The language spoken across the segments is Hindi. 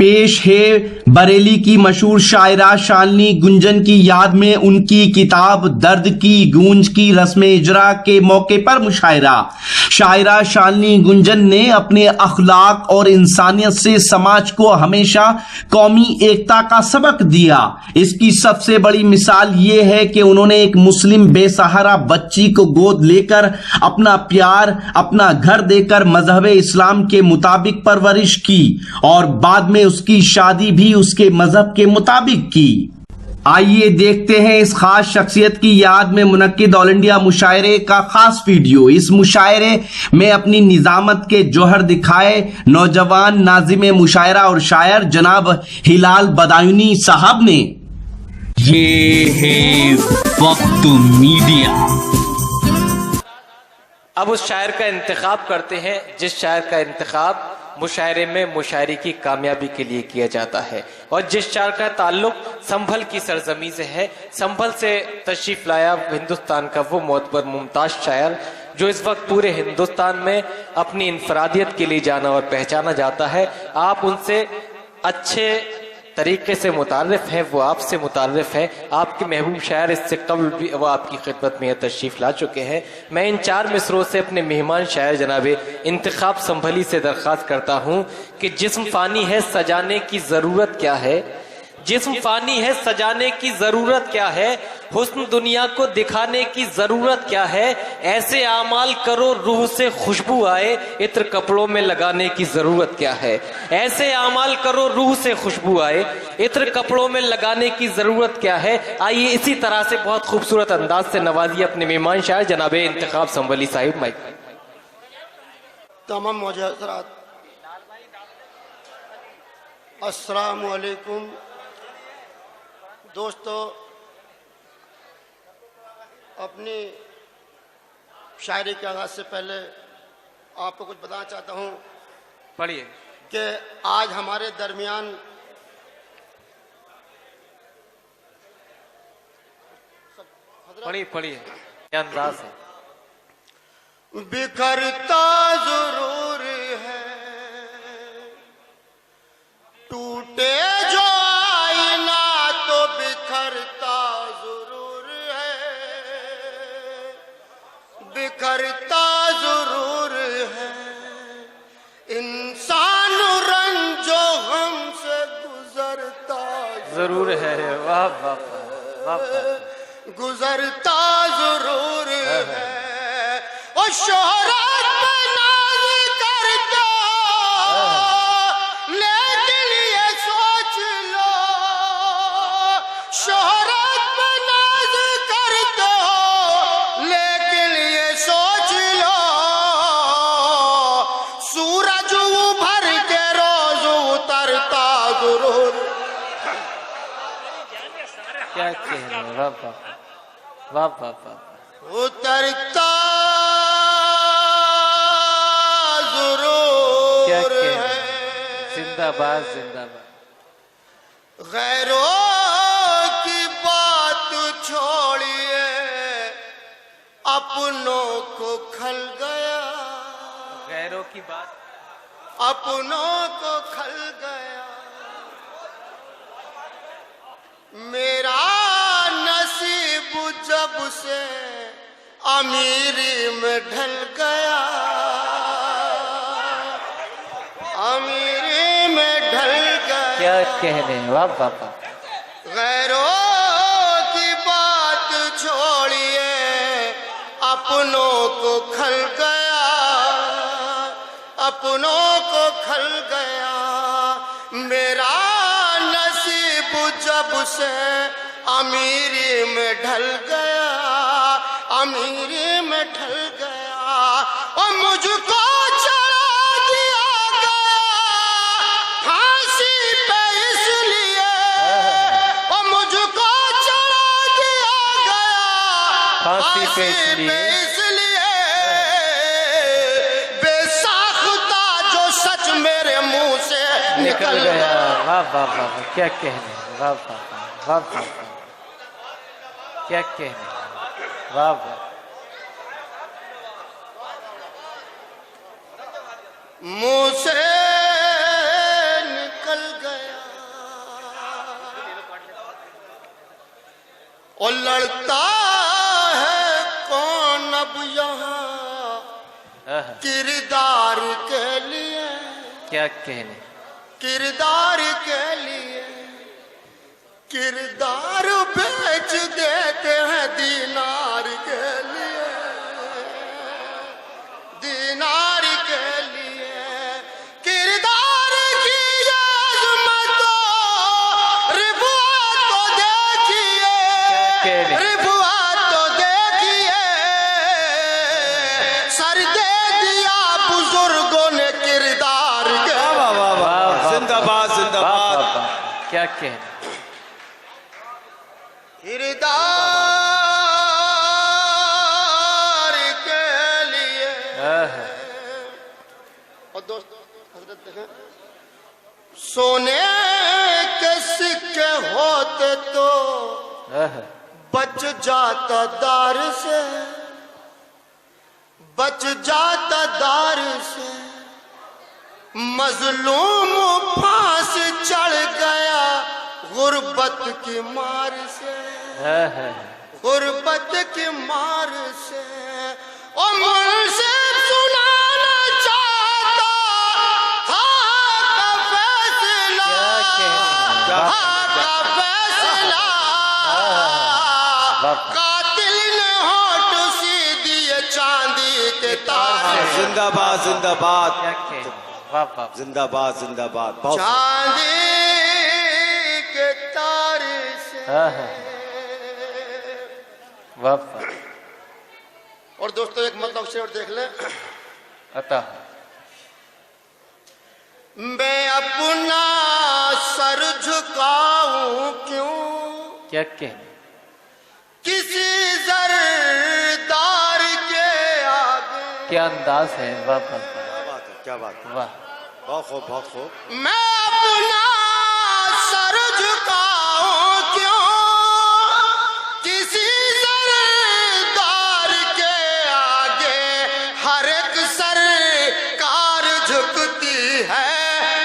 पेश है बरेली की मशहूर शायरा शालिनी गुंजन की याद में उनकी किताब दर्द की गूंज की रस्म इजरा के मौके पर मुशायरा। शायरा शालिनी गुंजन ने अपने अखलाक और इंसानियत से समाज को हमेशा कौमी एकता का सबक दिया। इसकी सबसे बड़ी मिसाल ये है कि उन्होंने एक मुस्लिम बेसहारा बच्ची को गोद लेकर अपना प्यार, अपना घर देकर मजहब इस्लाम के मुताबिक परवरिश की और बाद में उसकी शादी भी उसके मजहब के मुताबिक की। आइए देखते हैं इस खास शख्सियत की याद में मुनक्किद ऑल इंडिया मुशायरे का खास वीडियो। इस मुशायरे में अपनी निजामत के जौहर दिखाए नौजवान नाजिम मुशायरा और शायर जनाब हिलाल बदायूनी साहब ने। ये है वक्त मीडिया। अब उस शायर का इंतखाब करते हैं जिस शायर का इंतखाब मुशायरे में मुशायरे की कामयाबी के लिए किया जाता है और जिस शायर का ताल्लुक संभल की सरजमी से है। संभल से तशरीफ लाया हिंदुस्तान का वो मोतबर मुमताज शायर जो इस वक्त पूरे हिंदुस्तान में अपनी इनफरादियत के लिए जाना और पहचाना जाता है। आप उनसे अच्छे तरीके से मुतारिफ है, वो आपसे मुतारिफ है। आपके महबूब शायर इससे कबल भी वो आपकी खिदमत में तशरीफ ला चुके हैं। मैं इन 4 मिसरों से अपने मेहमान शायर जनाबे इंतखाब संभली से दरख्वास्त करता हूँ कि जिस्म फानी है सजाने की ज़रूरत क्या है, जिस्म फानी है सजाने की ज़रूरत क्या है, हुस्न दुनिया को दिखाने की ज़रूरत क्या है, ऐसे आमाल करो रूह से खुशबू आए, इत्र कपड़ों में लगाने की ज़रूरत क्या है, ऐसे आमाल करो रूह से खुशबू आए, इत्र कपड़ों में लगाने की ज़रूरत क्या है। आइए इसी तरह से बहुत खूबसूरत अंदाज से नवाजिए अपने मेहमान शायर जनाबे इंतखाब संभली साहिब। माइक। तमाम मुहतरम अस्सलाम वालेकुम दोस्तों, अपनी शायरी के आगाज़ से पहले आपको कुछ बताना चाहता हूँ। पढ़िए कि आज हमारे दरमियान पढ़िए क्या अंदाज है। बिखरता जरूर है, टूटे जो आईना तो बिखरता जरूर है, बिखरता जरूर है। इंसान रंजो हमसे गुजरता जरूर है। वाह वाह वाह वाह। गुजरता जरूर है और शोहरत पे नाज़ करते हो, लेकिन ये सोच लो शोहरत पे नाज़ करते हो, लेकिन ये सोच लो सूरज उभर के रोज उतरता जरूर। क्या कह रहे हैं। वाह वाह वाह वाह वाह। उतरता जरूर क्या कह रहे है। हैं। जिंदाबाद जिंदाबाद। गैरों की बात छोड़िए, अपनों को खल गया, गैरों की बात, अपनों को खल गया। मेरा नसीब जब से अमीरी में ढल गया, अमीरी में ढल गया। क्या कह रहे हैं। वाह वाह वाह। गैरों की बात छोड़िए, अपनों को खल गया, अपनों को खल गया। मेरा नसीब जब से अमीरी में ढल गया, अमीरी में ढल गया। और मुझको चढ़ा दिया गया फांसी पे इसलिए, और मुझको चढ़ा दिया गया फांसी पे इसलिए, बेसाख्ता जो सच मेरे मुंह से निकल गया। वाह वाह वाह। क्या कह रहे हैं। वाह वाह वाह वाह। क्या कह रहे हैं। वाह वाह। मुंह से निकल गया और लड़ता है कौन अब यहाँ किरदार के लिए, क्या कहने, किरदार के लिए किरदार बेच देते हैं दीनार के लिए, दीनार के लिए। किरदार की अज़मतो रिफ़ा तो देखिए, कहने? रिफ़ा तो देखिए, सर दे दिया बुजुर्गों ने किरदार के। जिंदाबाद जिंदाबाद। क्या कहने, किरदार के लिए। और दोस्तों हजरत देखें, सोने के सिक्के होते तो बच जाता दार से, बच जाता दार से। मजलूम फांस चढ़ गया गुर्बत की मार से, गुर्बत की मार से। ओ मुझसे सुनाना चाहता हाँ का फैसला, हाँ का फैसला। कातिल ने होठ सी दिए चांदी के तार, जिंदाबाद जिंदाबाद। क्या कहने, वाह वाह, जिंदाबाद जिंदाबाद। बहुत चांदी के तार से। वाह वाह। और दोस्तों एक मतलब शेर देख ले, अतः मैं अपना सर झुकाऊं क्यों क्या कहने, किसी जरदार के आगे। क्या अंदाज है, वाह वाह बात है, क्या बात है। वाह। बहुत खूब बहुत खूब। मैं अपना सर झुकाऊं क्यों किसी जरदार के आगे। हर एक सरकार झुकती है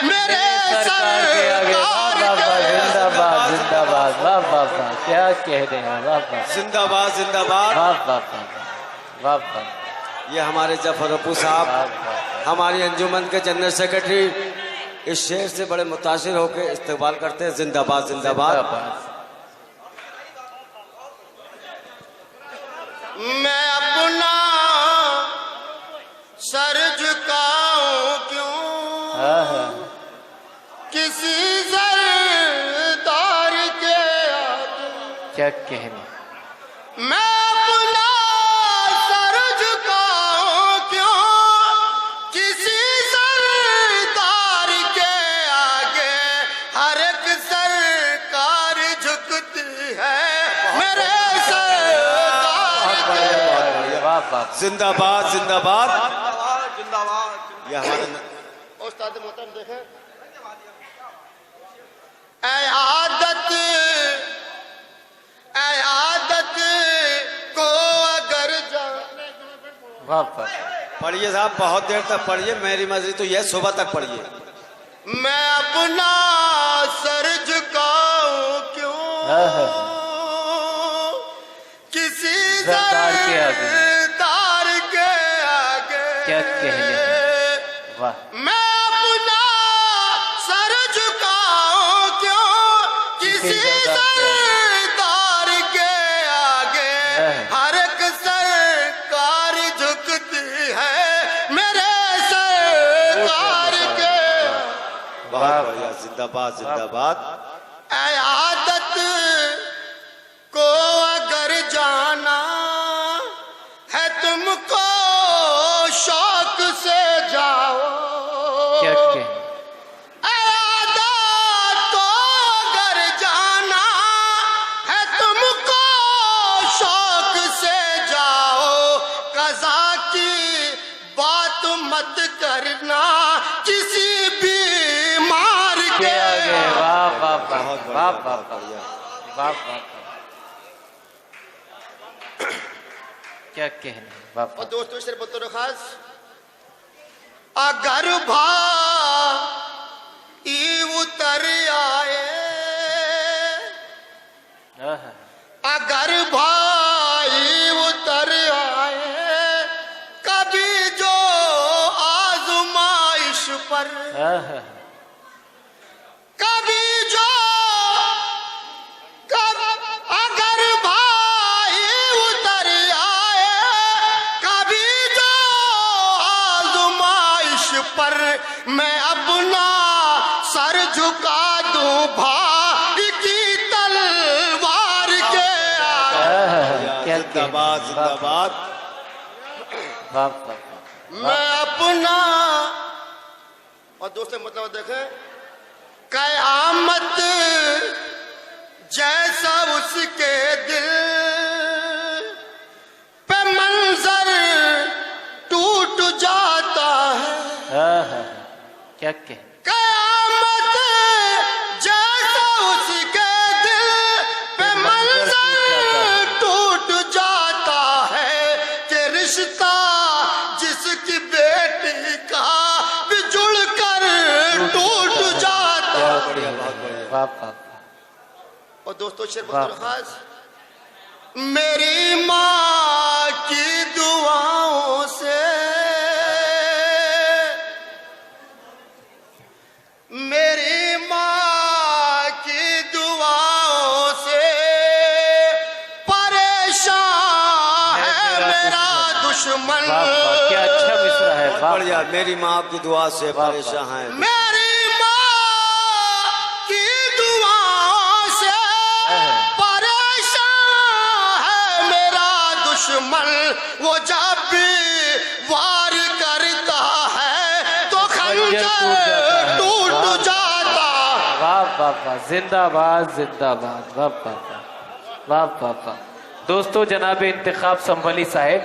मेरे सरकार के आगे, वाह वाह वाह, जिंदाबाद जिंदाबाद, वाह वाह वाह, क्या कह रहे हैं, वाह वाह, जिंदाबाद जिंदाबाद। वाह वाह वाह, वाह वाह, ये हमारे जफर अपू साहब, हमारी अंजुमन के जनरल सेक्रेटरी, इस शेर से बड़े मुतासिर होकर इस्तेमाल करते हैं। जिंदाबाद जिंदाबाद। मैं अपना सर झुकाऊं क्यों किसी जरदार के आगे। क्या कहने, मैं अपना सर झुकाऊं क्यों किसी सरदार के आगे। हर एक सरकार झुकती है मेरे सरदार के। वाह वाह, जिंदाबाद जिंदाबाद जिंदाबाद। ये हमारे उस्ताद मोहतरम देखें, ऐ आदत को अगर वाह वाह, पढ़िए साहब, बहुत देर तक पढ़िए, मेरी मर्जी तो यह सुबह तक पढ़िए। मैं अपना सर झुकाऊं क्यों किसी सरदार के आगे। सरदार के आगे। क्या कहने, वाह, मैं अपना सर झुकाऊं क्यों किसी सरदार के आगे। हर एक सरकार झुकती है मेरे सरकार के। बहुत बढ़िया, जिंदाबाद जिंदाबाद। ऐ आदत को अगर जाना है तुमको शौक से जाओ। क्या कहने, ऐ आदत को अगर जाना है तुमको शौक से जाओ। कज़ा की बात मत करना किसी बीमार के आगे, वाह वाह वाह, बहुत वाह बढ़िया, वाह बहुत वाह, बढ़िया। वाह वाह, क्या कहने, वाह और वाह, दोस्तों सिर्फ बतौर खास, अगर भाई उतर आए, अगर कभी जो अगर भाई उतर आए, कभी जो आज़माइश पर मैं अपना सर झुका दूं भाई की तलवार के आगे। जिंदाबाद जिंदाबाद। मैं अपना, और दोस्तों मतलब देखें, क़यामत जैसा उसके दिल पे मंजर टूट जाता है। क्या क्या क़यामत जैसा उसके दिल पे मंजर टूट जाता है कि रिश्ता जिसकी बेटी का बिजुड़ कर टूट जाता है। वाह। और दोस्तों शेर बहुत खास, मेरी माँ की दुआओं से, मेरी माँ की दुआओं से परेशान है मेरा दुश्मन। क्या अच्छा मिसरा है। वाह बढ़िया। मेरी माँ आपकी दुआ से परेशान है। मेरी माँ की दुआओं से परेशान है मेरा दुश्मन। वो जब भी वार करता है तो खंजर टूट जाता। वाह। जिंदाबाद जिंदाबाद। वाह। दोस्तों, जनाब इंतखाब संभली साहब,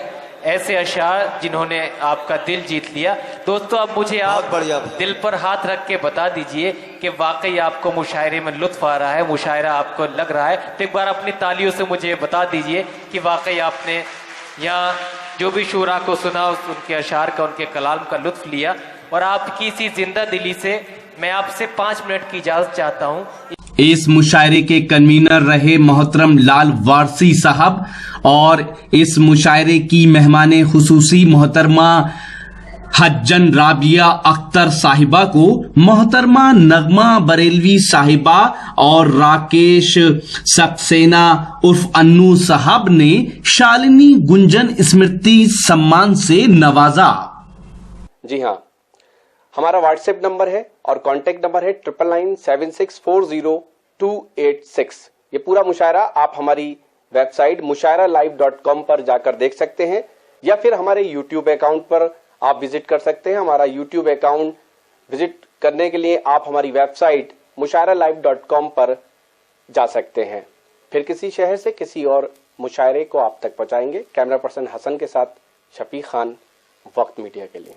ऐसे अशार जिन्होंने आपका दिल जीत लिया। दोस्तों, अब मुझे आप बढ़िया। दिल पर हाथ रख के बता दीजिए कि वाकई आपको मुशायरे में लुत्फ आ रहा है, मुशायरा आपको लग रहा है। तो एक बार अपनी तालियों से मुझे बता दीजिए कि वाकई आपने यहाँ जो भी शूरा को सुना, उनके अशार का, उनके कलाम का लुत्फ लिया। और आपकी इसी जिंदा दिली से मैं आपसे 5 मिनट की इजाजत चाहता हूँ। इस मुशायरे के कन्वीनर रहे मोहतरम लाल वारसी साहब, और इस मुशायरे की मेहमाने खुसूसी मोहतरमा हज्जन राबिया अख्तर साहिबा को मोहतरमा नगमा बरेलवी साहिबा और राकेश सक्सेना उर्फ अन्नू साहब ने शालिनी गुंजन स्मृति सम्मान से नवाजा। जी हाँ, हमारा व्हाट्सएप नंबर है और कांटेक्ट नंबर है 9997640286। ये पूरा मुशायरा आप हमारी वेबसाइट mushairalive.com पर जाकर देख सकते हैं, या फिर हमारे YouTube अकाउंट पर आप विजिट कर सकते हैं। हमारा YouTube अकाउंट विजिट करने के लिए आप हमारी वेबसाइट mushairalive.com पर जा सकते हैं। फिर किसी शहर से किसी और मुशायरे को आप तक पहुंचाएंगे। कैमरा पर्सन हसन के साथ शफीक खान, वक्त मीडिया के लिए।